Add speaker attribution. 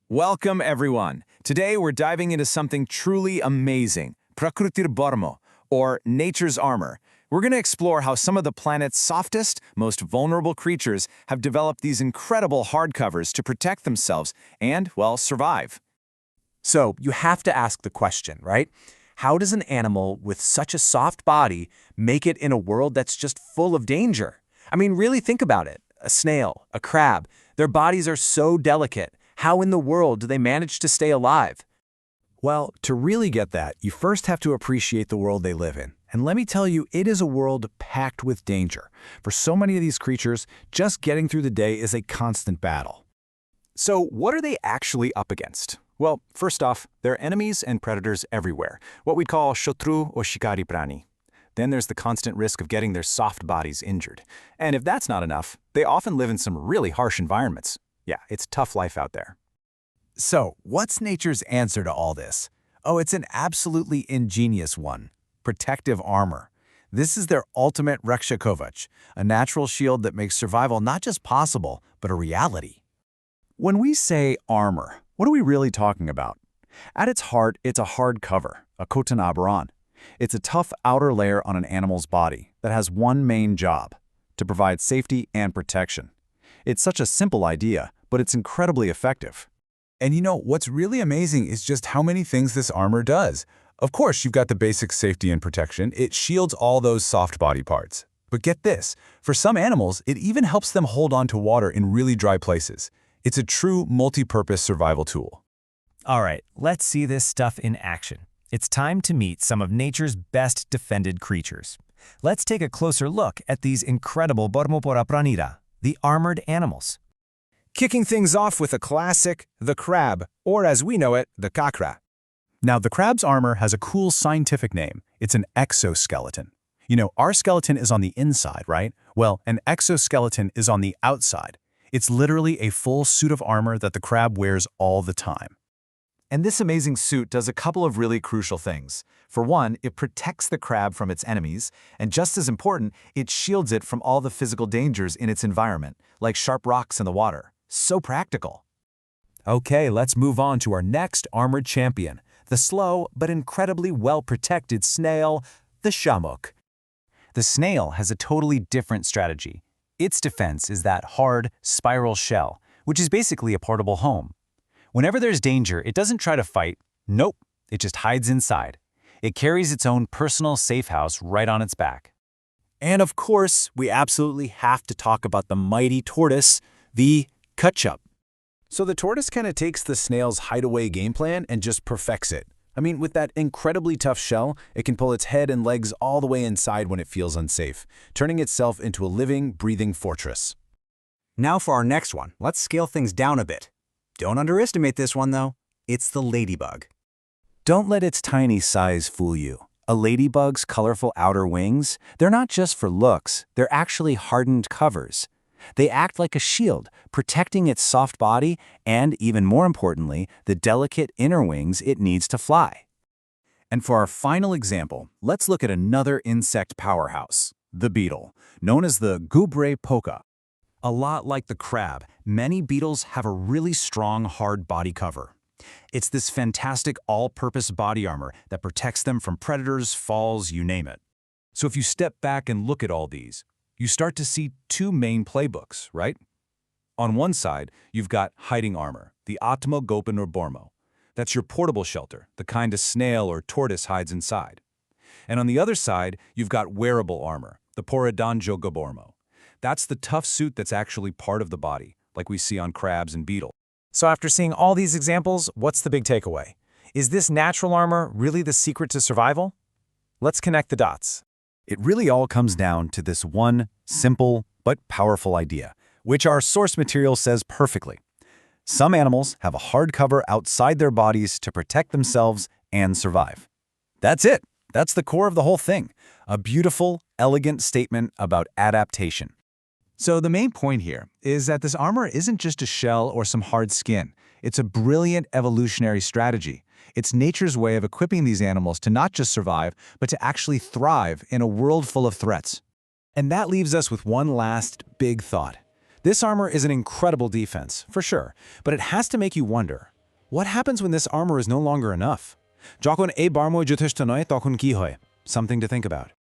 Speaker 1: Welcome, everyone. Today, we're diving into something truly amazing, Prakrutir Barmo, or nature's armor. We're going to explore how some of the planet's softest, most vulnerable creatures have developed these incredible hardcovers to protect themselves and, well, survive.
Speaker 2: So you have to ask the question, right? How does an animal with such a soft body make it in a world that's just full of danger? I mean, really think about it. A snail, a crab, their bodies are so delicate. How in the world do they manage to stay alive?
Speaker 3: Well, to really get that, you first have to appreciate the world they live in. And let me tell you, it is a world packed with danger. For so many of these creatures, just getting through the day is a constant battle.
Speaker 4: So what are they actually up against? Well, first off, there are enemies and predators everywhere, what we'd call shotru or shikari prani. Then there's the constant risk of getting their soft bodies injured. And if that's not enough, they often live in some really harsh environments. Yeah, it's tough life out there.
Speaker 3: So, what's nature's answer to all this? Oh, it's an absolutely ingenious one. Protective armor. This is their ultimate Raksha Kavach, a natural shield that makes survival not just possible, but a reality. When we say armor, what are we really talking about? At its heart, it's a hard cover, a kotan abaran. It's a tough outer layer on an animal's body that has one main job, to provide safety and protection. It's such a simple idea, but it's incredibly effective. And you know, what's really amazing is just how many things this armor does. Of course, you've got the basic safety and protection. It shields all those soft body parts. But get this, for some animals, it even helps them hold on to water in really dry places. It's a true multi-purpose survival tool.
Speaker 5: All right, let's see this stuff in action. It's time to meet some of nature's best defended creatures. Let's take a closer look at these incredible Bormopora pranira, the armored animals. Kicking things off with a classic, the crab, or as we know it, the kakra.
Speaker 3: Now, the crab's armor has a cool scientific name. It's an exoskeleton. You know, our skeleton is on the inside, right? Well, an exoskeleton is on the outside. It's literally a full suit of armor that the crab wears all the time.
Speaker 6: And this amazing suit does a couple of really crucial things. For one, it protects the crab from its enemies, and just as important, it shields it from all the physical dangers in its environment, like sharp rocks in the water. So practical.
Speaker 2: Okay, let's move on to our next armored champion, the slow but incredibly well-protected snail, the shamuk.
Speaker 7: The snail has a totally different strategy. Its defense is that hard, spiral shell, which is basically a portable home. Whenever there's danger, it doesn't try to fight. Nope, it just hides inside. It carries its own personal safe house right on its back.
Speaker 2: And of course, we absolutely have to talk about the mighty tortoise, the kutchup.
Speaker 3: So the tortoise kind of takes the snail's hideaway game plan and just perfects it. I mean, with that incredibly tough shell, it can pull its head and legs all the way inside when it feels unsafe, turning itself into a living, breathing fortress.
Speaker 7: Now for our next one, let's scale things down a bit. Don't underestimate this one though. It's the ladybug. Don't let its tiny size fool you. A ladybug's colorful outer wings, they're not just for looks, they're actually hardened covers. They act like a shield, protecting its soft body and, even more importantly, the delicate inner wings it needs to fly.
Speaker 3: And for our final example, let's look at another insect powerhouse, the beetle, known as the gubre poca. A lot like the crab, many beetles have a really strong, hard body cover. It's this fantastic all-purpose body armor that protects them from predators, falls, you name it. So if you step back and look at all these, you start to see two main playbooks, right? On one side, you've got hiding armor, the Atmo Gopan or Bormo. That's your portable shelter, the kind a snail or tortoise hides inside. And on the other side, you've got wearable armor, the Poradanjo Gabormo. That's the tough suit that's actually part of the body, like we see on crabs and beetles.
Speaker 5: So after seeing all these examples, what's the big takeaway? Is this natural armor really the secret to survival? Let's connect the dots.
Speaker 3: It really all comes down to this one simple but powerful idea, which our source material says perfectly. Some animals have a hard cover outside their bodies to protect themselves and survive. That's it. That's the core of the whole thing. A beautiful, elegant statement about adaptation.
Speaker 6: So the main point here is that this armor isn't just a shell or some hard skin. It's a brilliant evolutionary strategy. It's nature's way of equipping these animals to not just survive, but to actually thrive in a world full of threats. And that leaves us with one last big thought. This armor is an incredible defense, for sure, but it has to make you wonder,
Speaker 3: What happens when this armor is no longer enough? যখন এই বার্ময় যথেষ্ট নয় তখন কি হয়? Something to think about.